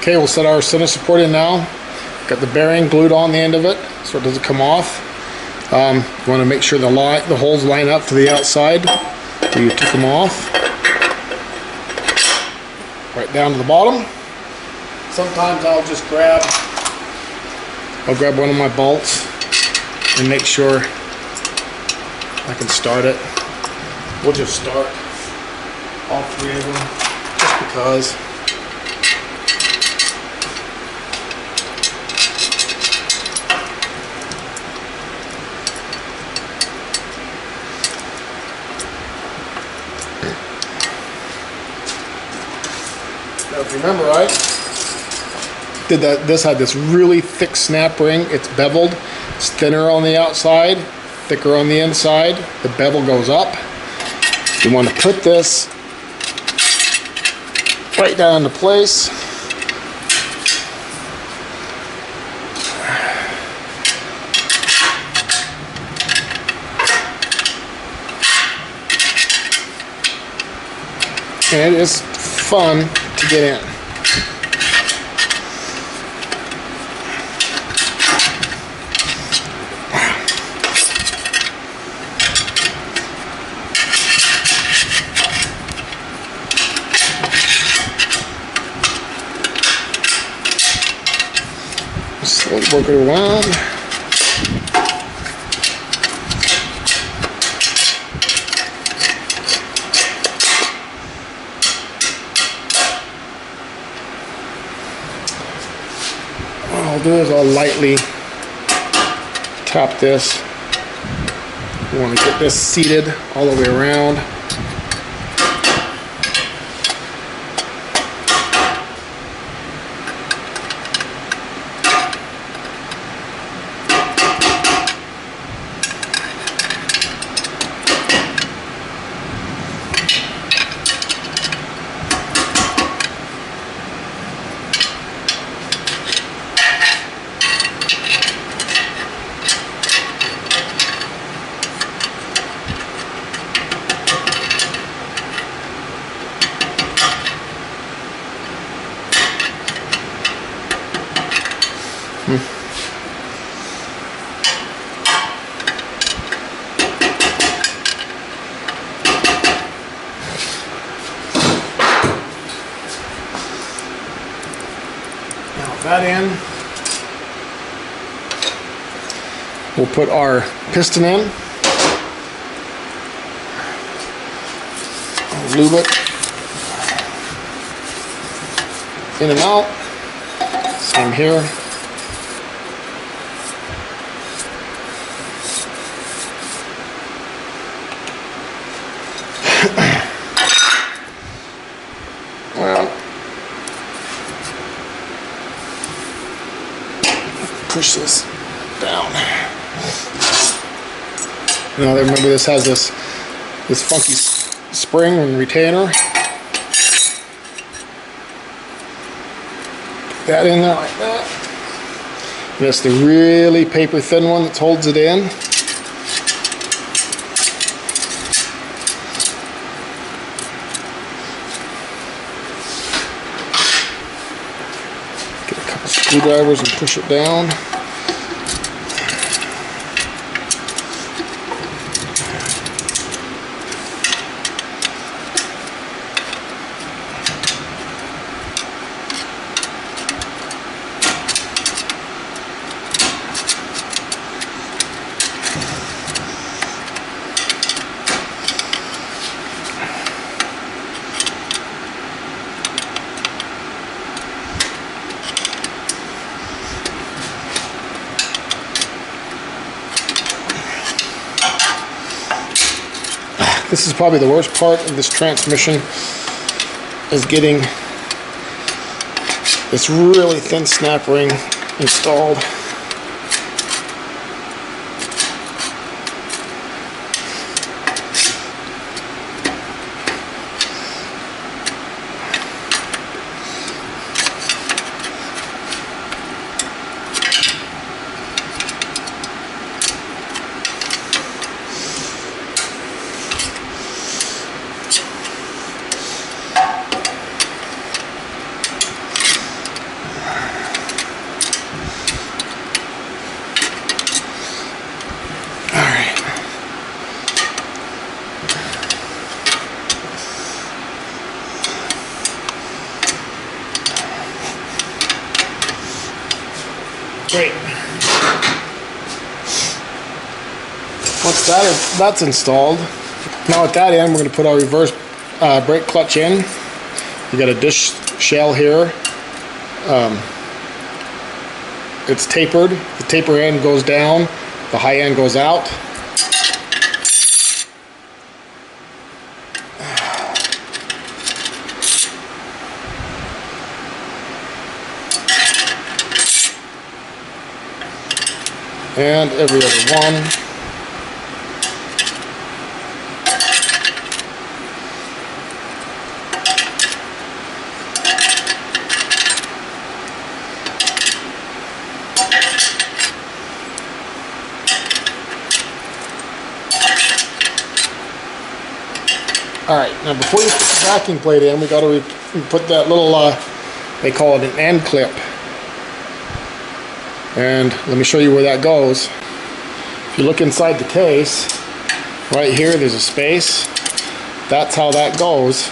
Okay, we'll set our center support in now. Got the bearing glued on the end of it so it doesn't come off. You want to make sure the holes line up to the outside where you took them off. Right down to the bottom. Sometimes I'll grab one of my bolts and make sure I can start it. We'll just start all three of them just because. Now, if you remember right, this had this really thick snap ring. It's beveled. It's thinner on the outside, thicker on the inside. The bevel goes up. You want to put this right down into place. And it is fun to get in. Slowly work it around. What I'll do is I'll lightly tap this. You want to get this seated all the way around. That in. We'll put our piston in. I'll lube it in and out. Same here. Push this down. Now remember, this has this funky spring and retainer. Put that in there like that. And it's the really paper thin one that holds it in. Get a couple screwdrivers and push it down. This is probably the worst part of this transmission, is getting this really thin snap ring installed. Great. Once that's installed, now at that end we're going to put our reverse brake clutch in. You got a dish shell here. It's tapered. The taper end goes down, the high end goes out. And every other one. Alright, now before you put the backing plate in, we got to put that little, they call it an end clip. And let me show you where that goes. If you look inside the case, right here there's a space. That's how that goes.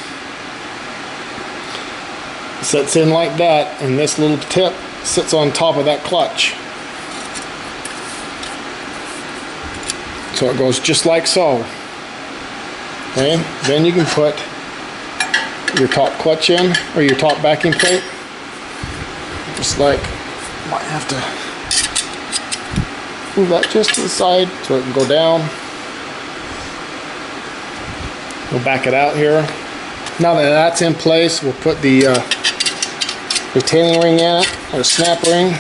It sets in like that, and this little tip sits on top of that clutch. So it goes just like so. Okay, then you can put your top clutch in, or your top backing plate. Just like, might have to move that just to the side so it can go down. We'll back it out here. Now that that's in place, we'll put the retaining ring in it, or snap ring.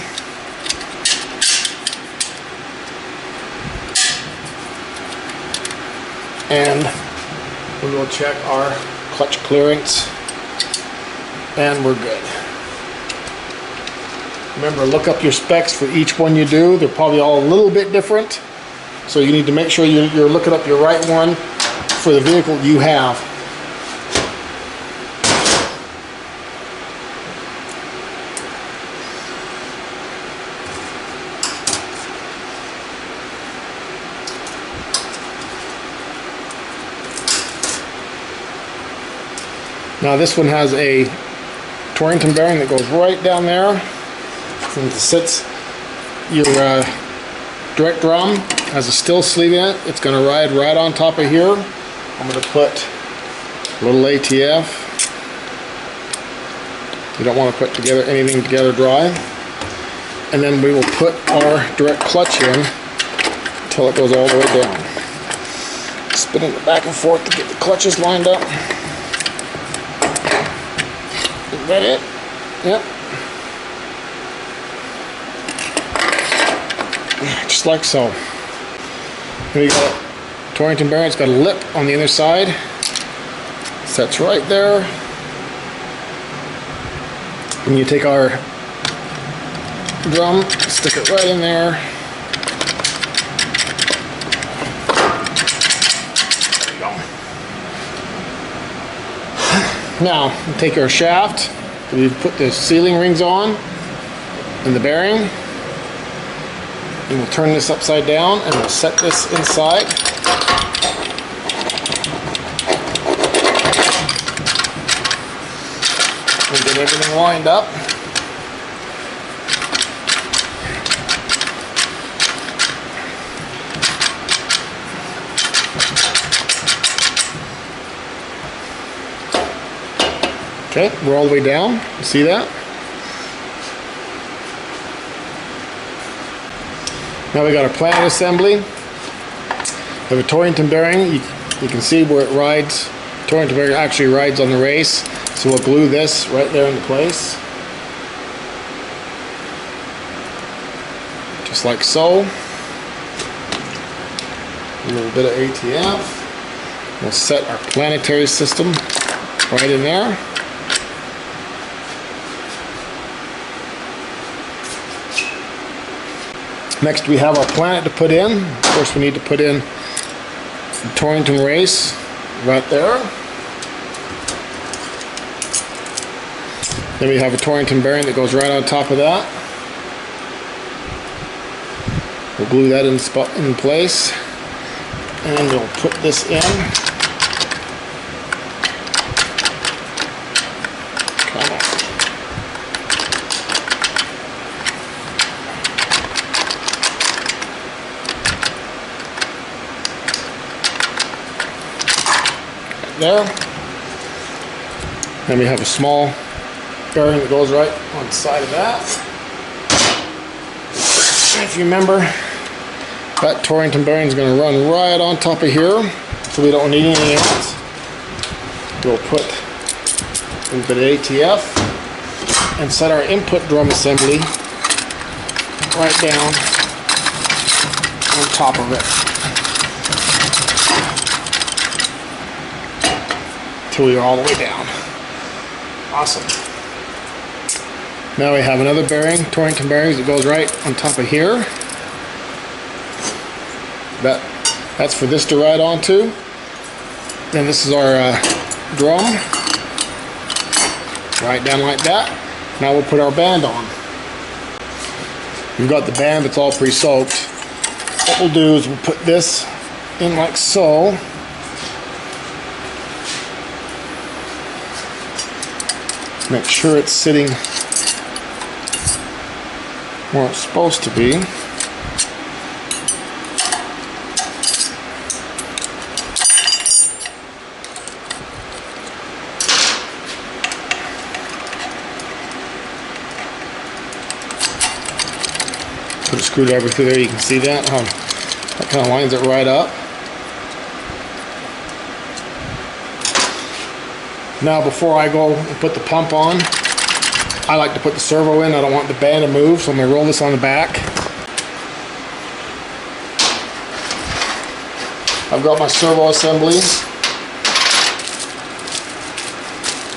And we will check our clutch clearance, and we're good. Remember, look up your specs for each one you do. They're probably all a little bit different, so you need to make sure you're looking up your right one for the vehicle you have. Now this one has a Torrington bearing that goes right down there. And it sits your direct drum, has a still sleeve in it. It's going to ride right on top of here. I'm going to put a little ATF. You don't want to put anything together dry. And then we will put our direct clutch in until it goes all the way down. Spinning it back and forth to get the clutches lined up. Is that it? Yep. Just like so. Here we got a Torrington bearing. It's got a lip on the inner side. Sets right there. And you take our drum, stick it right in there. There you go. Now, we'll take our shaft. We put the sealing rings on and the bearing. And we'll turn this upside down and we'll set this inside. We'll get everything lined up. Okay, we're all the way down. You see that? Now we got our planet assembly. We have a Torrington bearing. You can see where it rides. Torrington bearing actually rides on the race. So we'll glue this right there into place. Just like so. A little bit of ATF. We'll set our planetary system right in there. Next we have our planet to put in. Of course we need to put in the Torrington race right there. Then we have a Torrington bearing that goes right on top of that. We'll glue that in place. And we'll put this in. Come on. there. Then we have a small bearing that goes right on the side of that. If you remember, that Torrington bearing is going to run right on top of here, so we don't need anything else. We'll put a little bit of ATF and set our input drum assembly right down on top of it till we are all the way down. Awesome. Now we have another bearing, Torrington bearings, that goes right on top of here. That's for this to ride onto. Then this is our drum. Right down like that. Now we'll put our band on. We've got the band that's all pre-soaked. What we'll do is we'll put this in like so. Make sure it's sitting where it's supposed to be. Put a screwdriver through there, you can see that. That kind of lines it right up. Now before I go and put the pump on, I like to put the servo in. I don't want the band to move, so I'm going to roll this on the back. I've got my servo assembly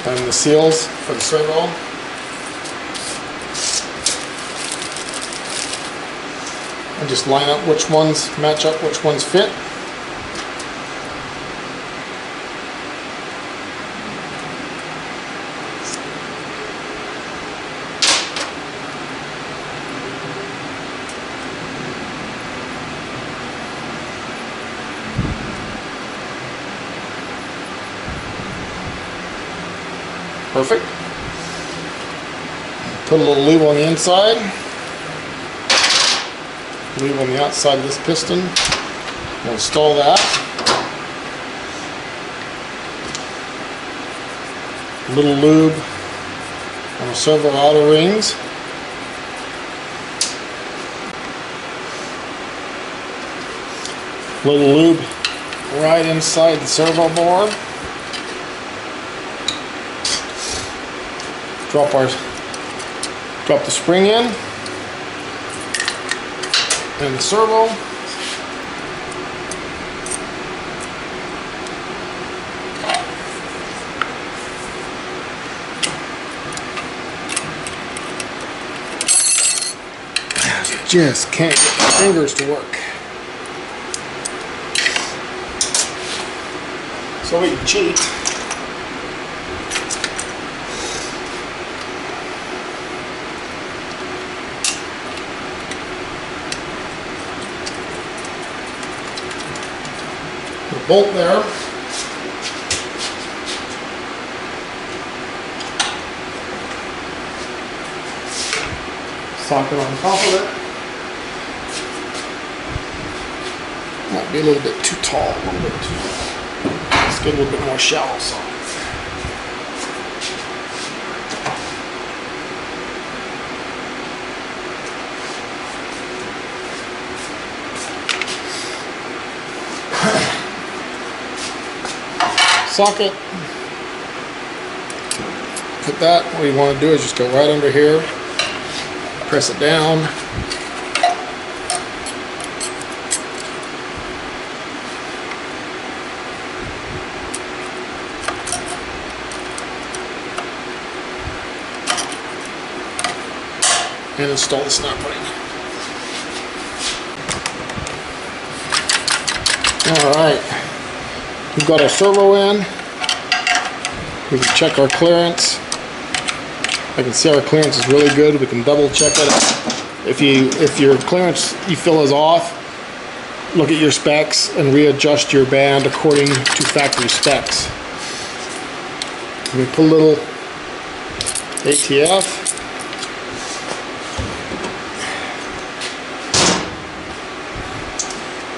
and the seals for the servo. I just line up which ones match up, which ones fit. Perfect. Put a little lube on the inside. Lube on the outside of this piston. We'll install that. A little lube on the servo outer rings. A little lube right inside the servo board. Drop the spring in and the servo. Just can't get my fingers to work. So we can cheat. Bolt there. Socket on top of it. Might be a little bit too tall, a little bit too tall. Let's get a little bit more shallow socket. Socket. Put that, what you want to do is just go right under here, press it down. And install the snap ring. Alright. We've got our servo in. We can check our clearance. I can see our clearance is really good. We can double check it. If your clearance you feel is off, look at your specs and readjust your band according to factory specs. We put a little ATF.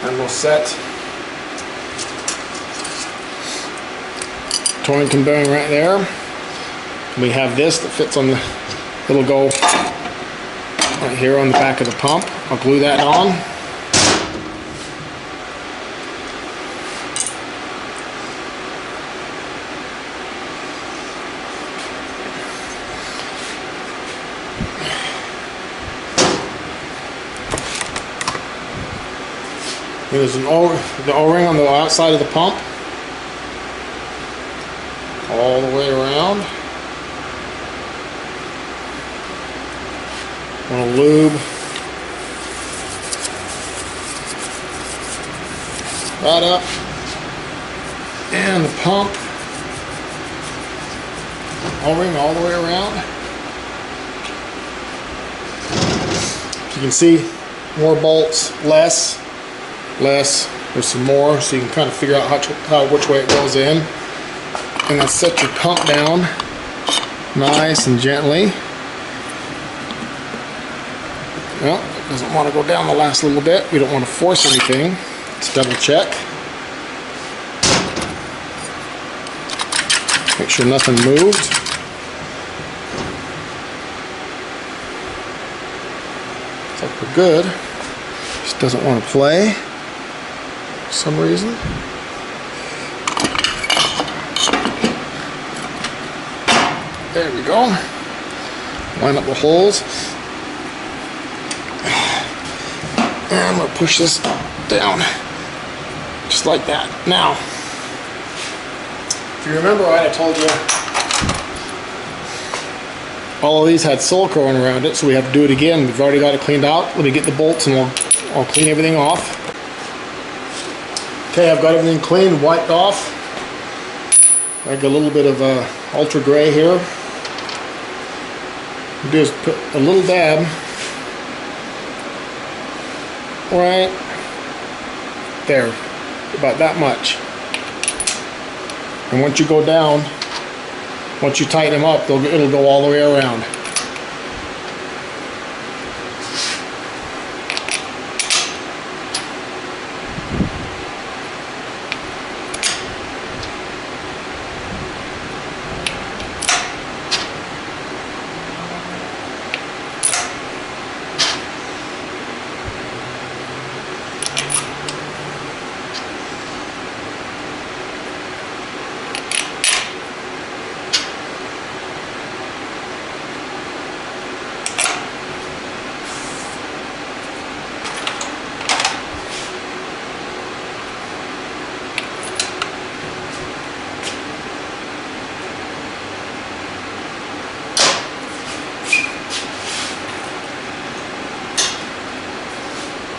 And we'll set Torrington bearing right there. We have this that fits on the, it'll go right here on the back of the pump. I'll glue that on. There's the O-ring on the outside of the pump, all the way around. I'm going to lube that up, and the pump O-ring all the way around. You can see more bolts, less, there's some more, so you can kind of figure out which way it goes in. And then set your pump down nice and gently. Well, it doesn't want to go down the last little bit. We don't want to force anything. Let's double check. Make sure nothing moved. Looks like we're good. Just doesn't want to play for some reason. There we go. Line up the holes. And I'm going to push this down just like that. Now, if you remember right, I told you all of these had silicone around it, so we have to do it again. We've already got it cleaned out. Let me get the bolts and I'll clean everything off. Okay, I've got everything cleaned, wiped off. I got a little bit of ultra gray here. What I do is put a little dab right there, about that much. And once you go down, once you tighten them up, it'll go all the way around.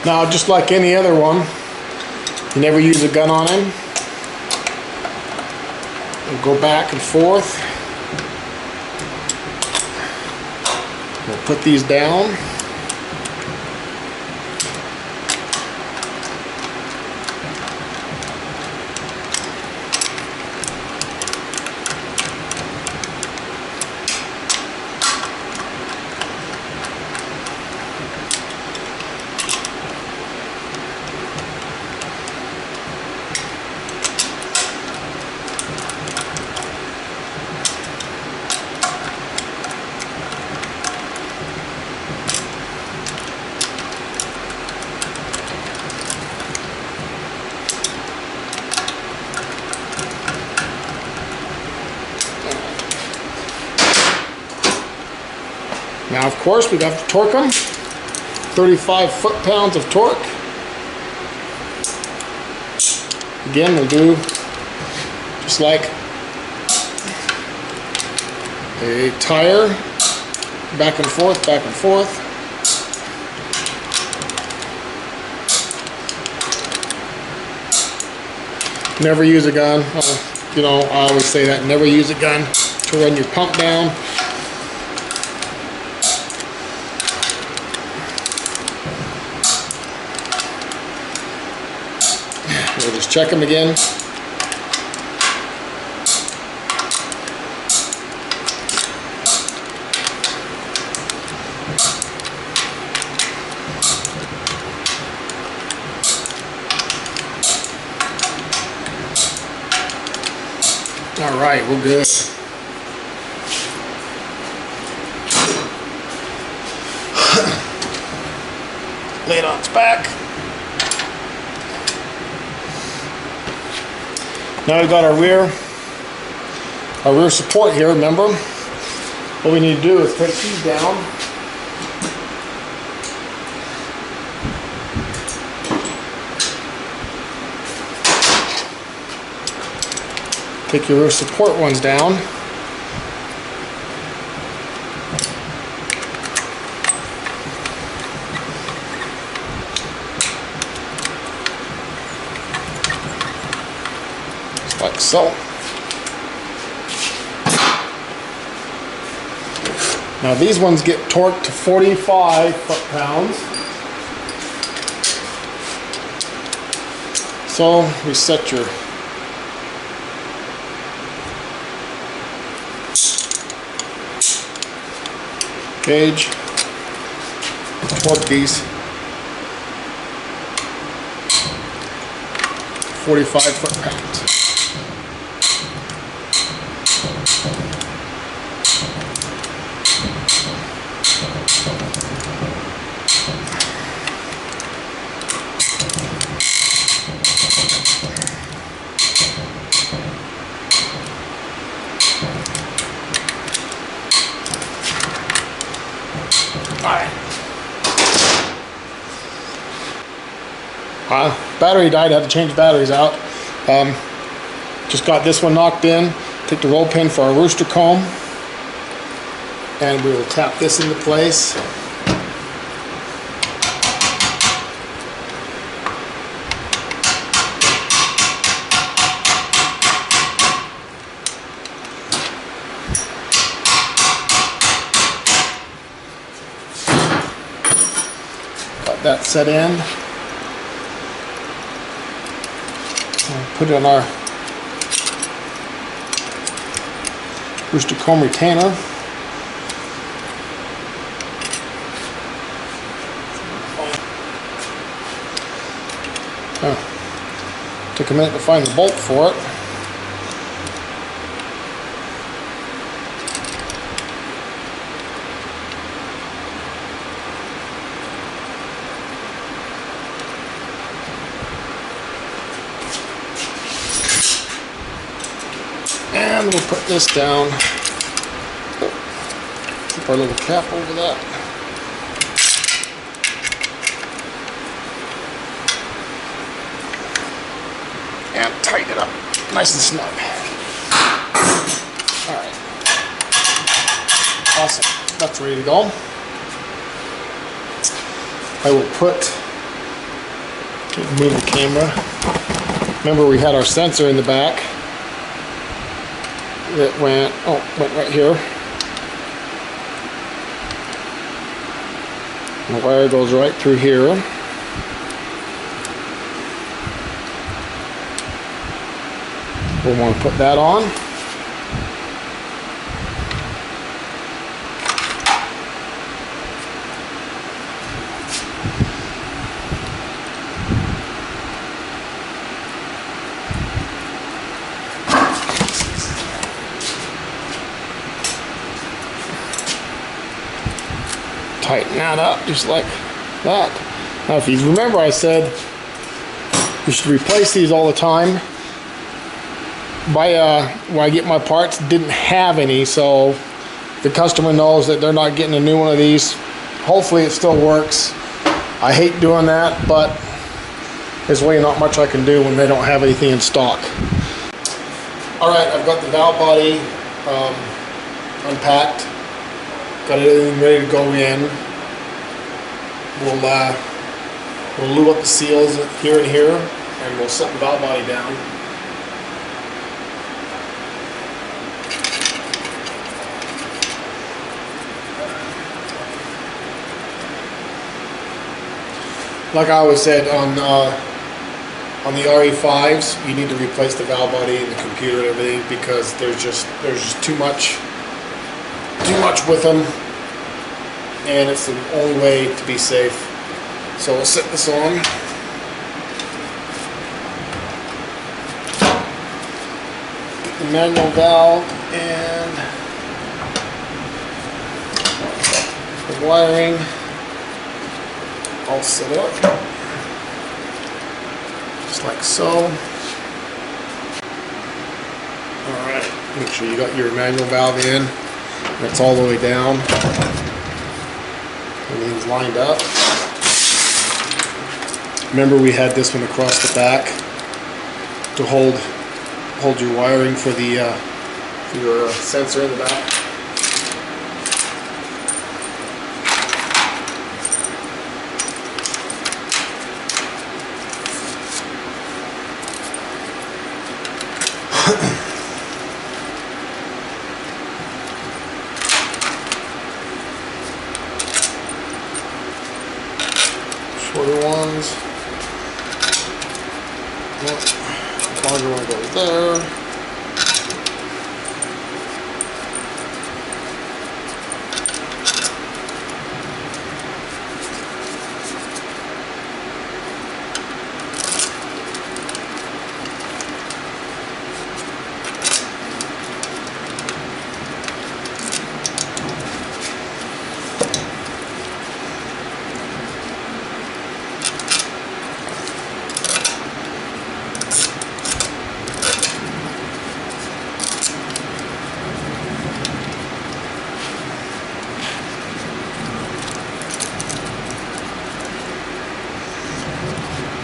Now, just like any other one, you never use a gun on him. We'll go back and forth. We'll put these down. Now, of course, we have to torque them. 35 foot-pounds of torque. Again, we'll do just like a tire, back and forth, back and forth. Never use a gun. You know, I always say that, never use a gun to run your pump down. We'll just check them again. Alright, we're good. Lay it on its back. Now we've got our rear support here, remember? What we need to do is take these down. Take your rear support ones down. Just like so. Now these ones get torqued to 45 foot-pounds. So reset your gauge, torque these 45 foot-pounds. Battery died, had to change batteries out. Just got this one knocked in. Take the roll pin for our rooster comb, and we will tap this into place. Got that set in. Put it on our rooster comb retainer. Took a minute to find the bolt for it. And we'll put this down. Keep our little cap over that. And tighten it up nice and snug. Alright. Awesome. That's ready to go. I will move the camera. Remember, we had our sensor in the back. It went right here. The wire goes right through here. We'll want to put that on. Tighten that up just like that. Now if you remember, I said you should replace these all the time. When I get my parts, didn't have any, so the customer knows that they're not getting a new one of these. Hopefully it still works. I hate doing that, but there's really not much I can do when they don't have anything in stock. Alright, I've got the valve body unpacked. Got everything ready to go in. We'll lube up the seals here and here, and we'll set the valve body down. Like I always said, on the RE5s, you need to replace the valve body and the computer and everything, because there's just too much with them, and it's the only way to be safe. So we'll set this on. Get the manual valve and the wiring all set up, just like so. Alright, make sure you got your manual valve in. That's all the way down. Everything's lined up. Remember, we had this one across the back to hold your wiring for the for your sensor in the back. Shorter ones. Larger one goes there.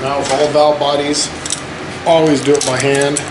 Now with all valve bodies, always do it by hand.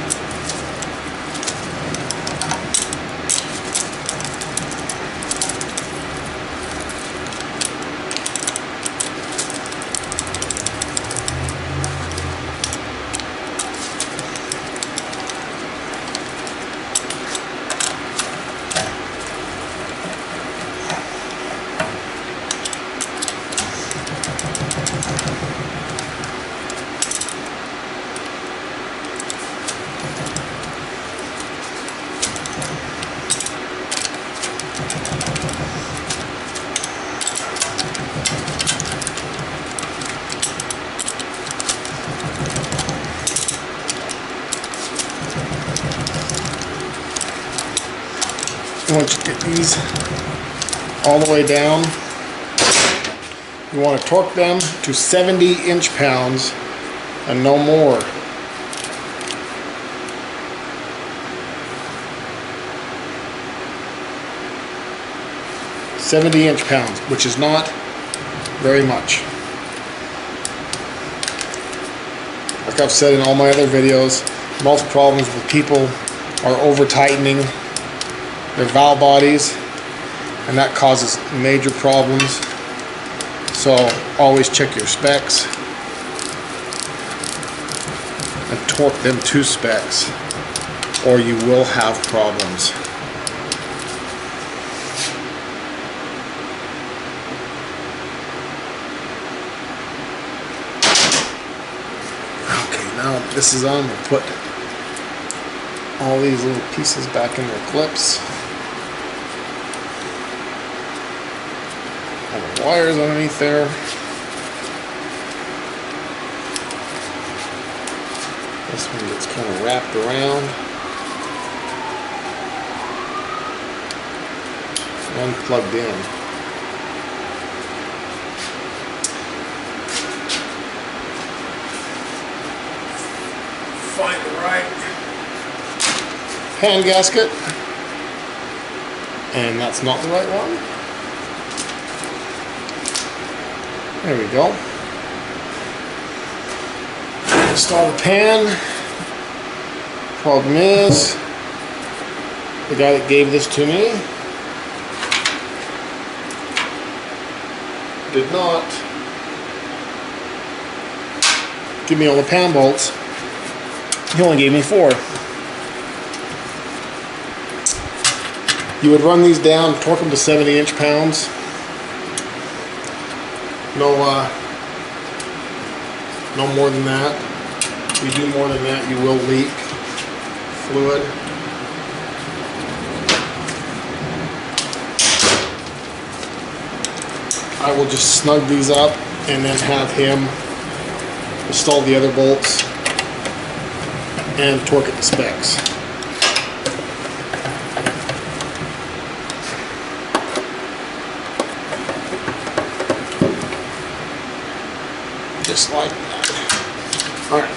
Once you get these all the way down, you want to torque them to 70 inch-pounds and no more. £70 inch, which is not very much. Like I've said in all my other videos, most problems with people are over-tightening their valve bodies, and that causes major problems. So always check your specs and torque them to specs, or you will have problems. Okay, now this is on, we'll put all these little pieces back in their clips. All the wires underneath there. This one gets kind of wrapped around and plugged in. Find the right hand gasket, and that's not the right one. There we go. Install the pan. Problem is, the guy that gave this to me did not give me all the pan bolts. He only gave me 4. You would run these down, torque them to 70 inch-pounds. No more than that. If you do more than that, you will leak fluid. I will just snug these up and then have him install the other bolts and torque it to specs. just like that. Alright.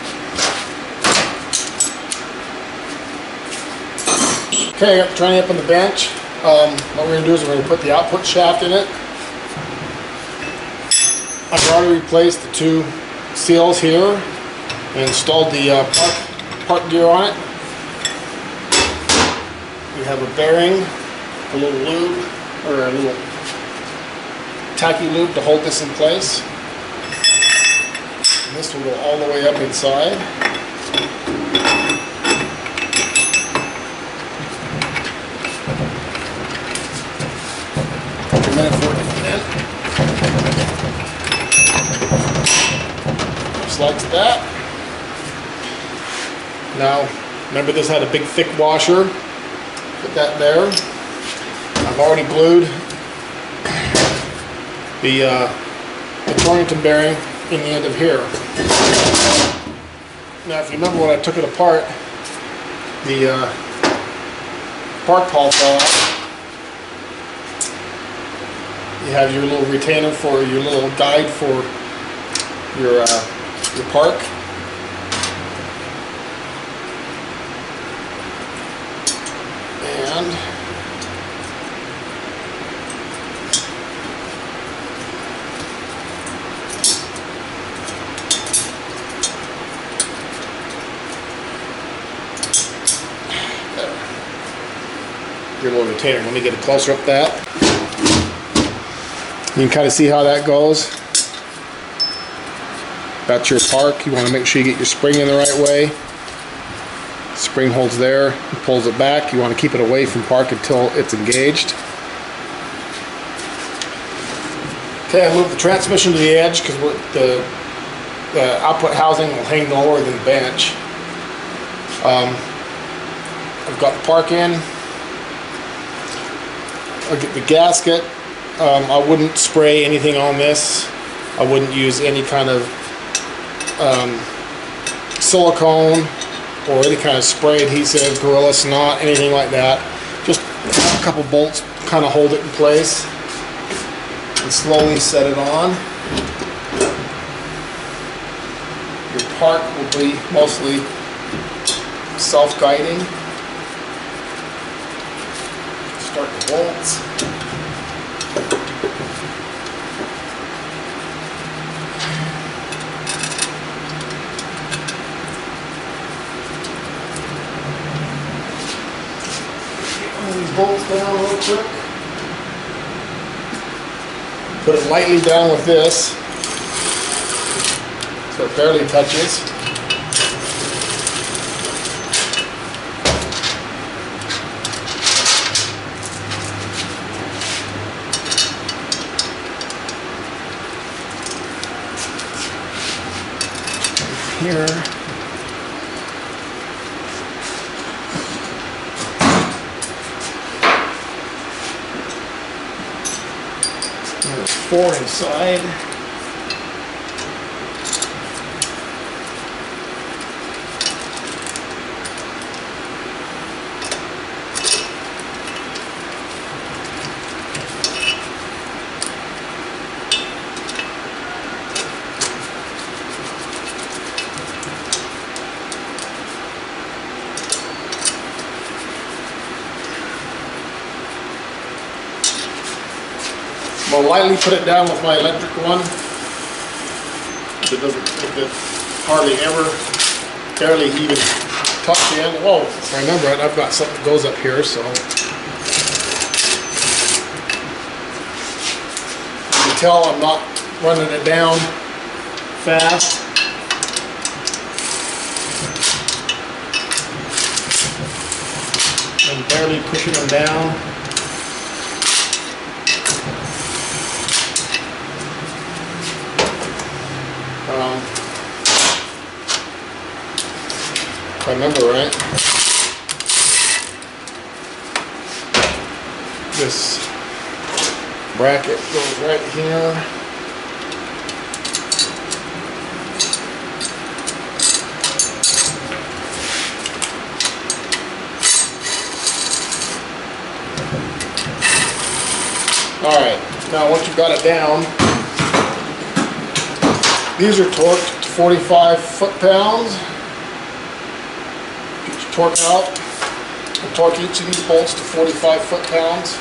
Okay, I got the tranny up on the bench. What we're going to do is we're going to put the output shaft in it. I've already replaced the two seals here and installed the park gear on it. We have a bearing, a little lube, or a little tacky lube to hold this in place. And this will go all the way up inside. Take a minute for it to come in. Just like that. Now, remember this had a big thick washer. Put that there. I've already glued the Torrington bearing in the end of here. Now, if you remember when I took it apart, the park pall fell out. You have your little retainer for your little guide for your park. And your little retainer. Let me get a closer up that. You can kind of see how that goes. That's your park. You want to make sure you get your spring in the right way. Spring holds there, it pulls it back. You want to keep it away from park until it's engaged. Okay, I moved the transmission to the edge because the output housing will hang lower than the bench. I've got the park in. I'll get the gasket. I wouldn't spray anything on this. I wouldn't use any kind of silicone or any kind of spray adhesive, Gorilla Snot, anything like that. Just a couple bolts kind of hold it in place and slowly set it on. Your park will be mostly self-guiding. Start the bolts. Bolts down real quick. Put it lightly down with this so it barely touches. Here. There's 4 inside. I'll lightly put it down with my electric one. If it hardly ever, barely even touch the end. Oh, if I remember it, I've got something that goes up here, so. You can tell I'm not running it down fast. I'm barely pushing them down. If I remember right, this bracket goes right here. Alright, now once you've got it down, These are torqued to 45 foot-pounds. Get your torque out. We'll torque each of these bolts to 45 foot-pounds.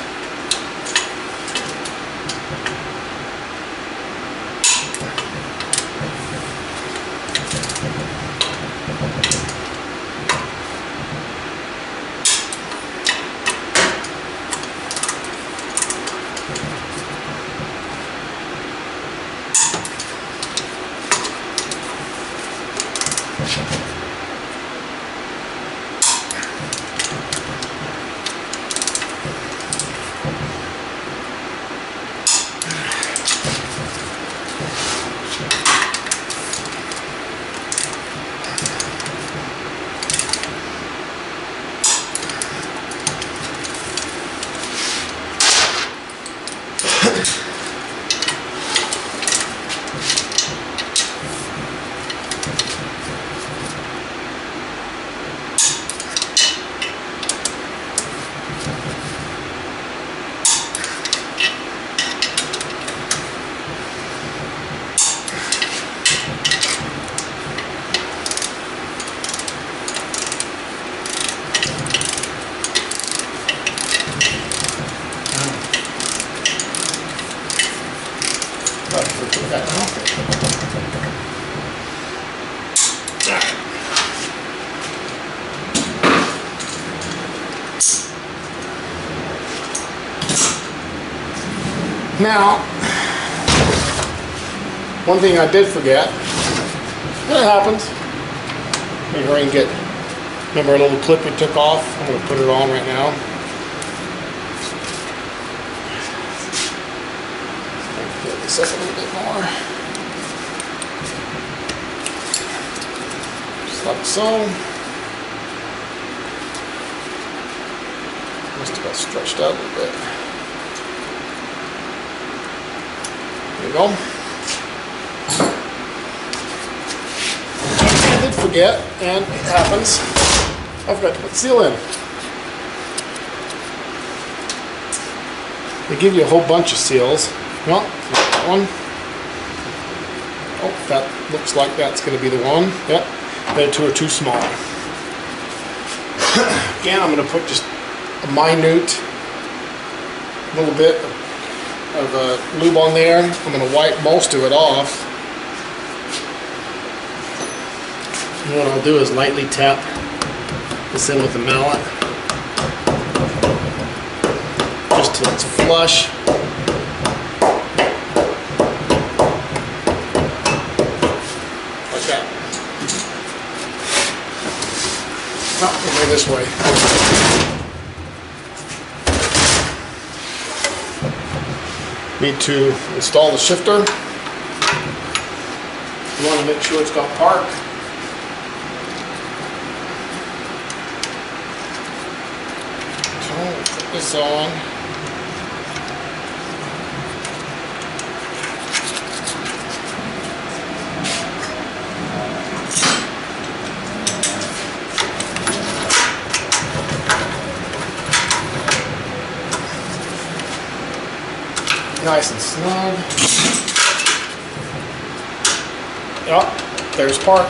Now, one thing I did forget, and it happens. Maybe I can get, remember a little clip we took off? I'm going to put it on right now. Pull this up a little bit more. Just like so. Must have got stretched out a little bit. There you go. I did forget, and it happens. I forgot to put seal in. They give you a whole bunch of seals. Well, that one. Oh, that looks like that's going to be the one. Yep. The other two are too small. Again, I'm going to put just a minute little bit of lube on there. I'm going to wipe most of it off. And what I'll do is lightly tap this in with the mallet, just till it's flush. Like that. Oh, over this way. Need to install the shifter. You want to make sure it's got park. So put this on. Nice and snug. Yep, there's park.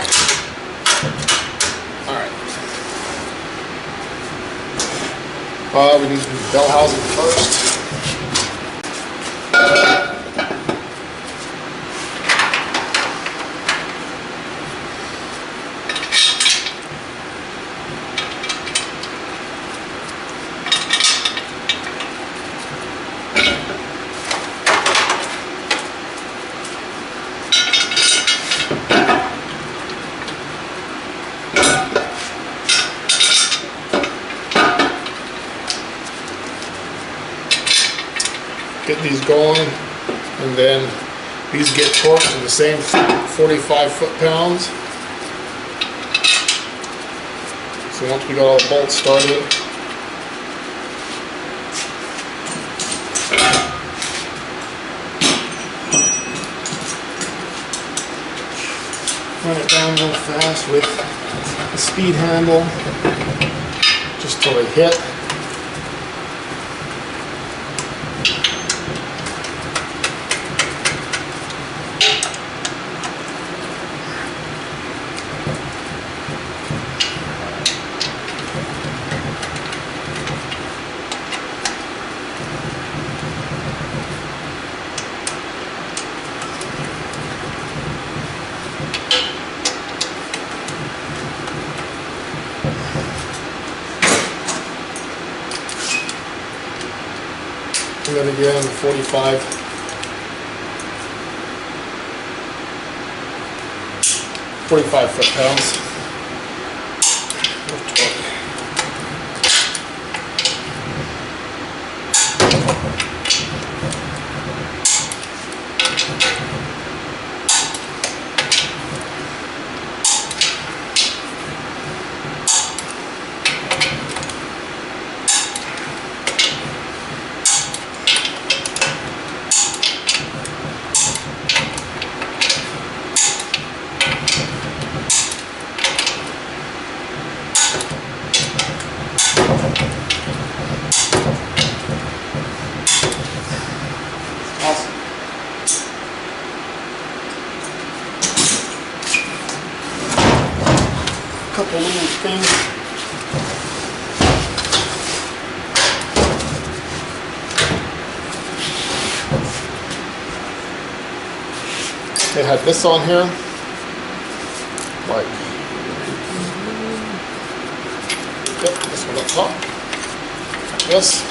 Alright. We need to do the bell housing first. Get these going, and then these get torqued to the same 45 foot-pounds. So once we got all the bolts started, run it down real fast with the speed handle, just till they hit. it again, 45. 45 foot-pounds. Couple little things. They had this on here, like, yep, this one up top, like this.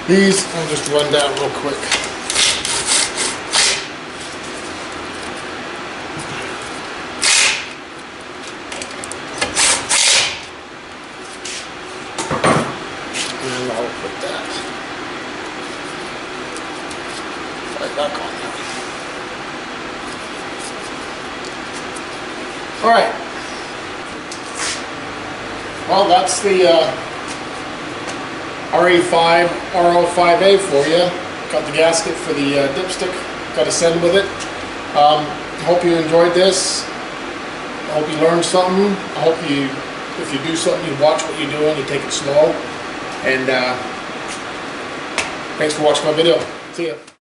These I'll just run down real quick. And I'll put that right back on there. Alright. Well, that's the RE5RO5A for you. Got the gasket for the dipstick. Got a send with it. Hope you enjoyed this. I hope you learned something. I hope you, if you do something, you watch what you're doing, you take it slow. And thanks for watching my video. See ya.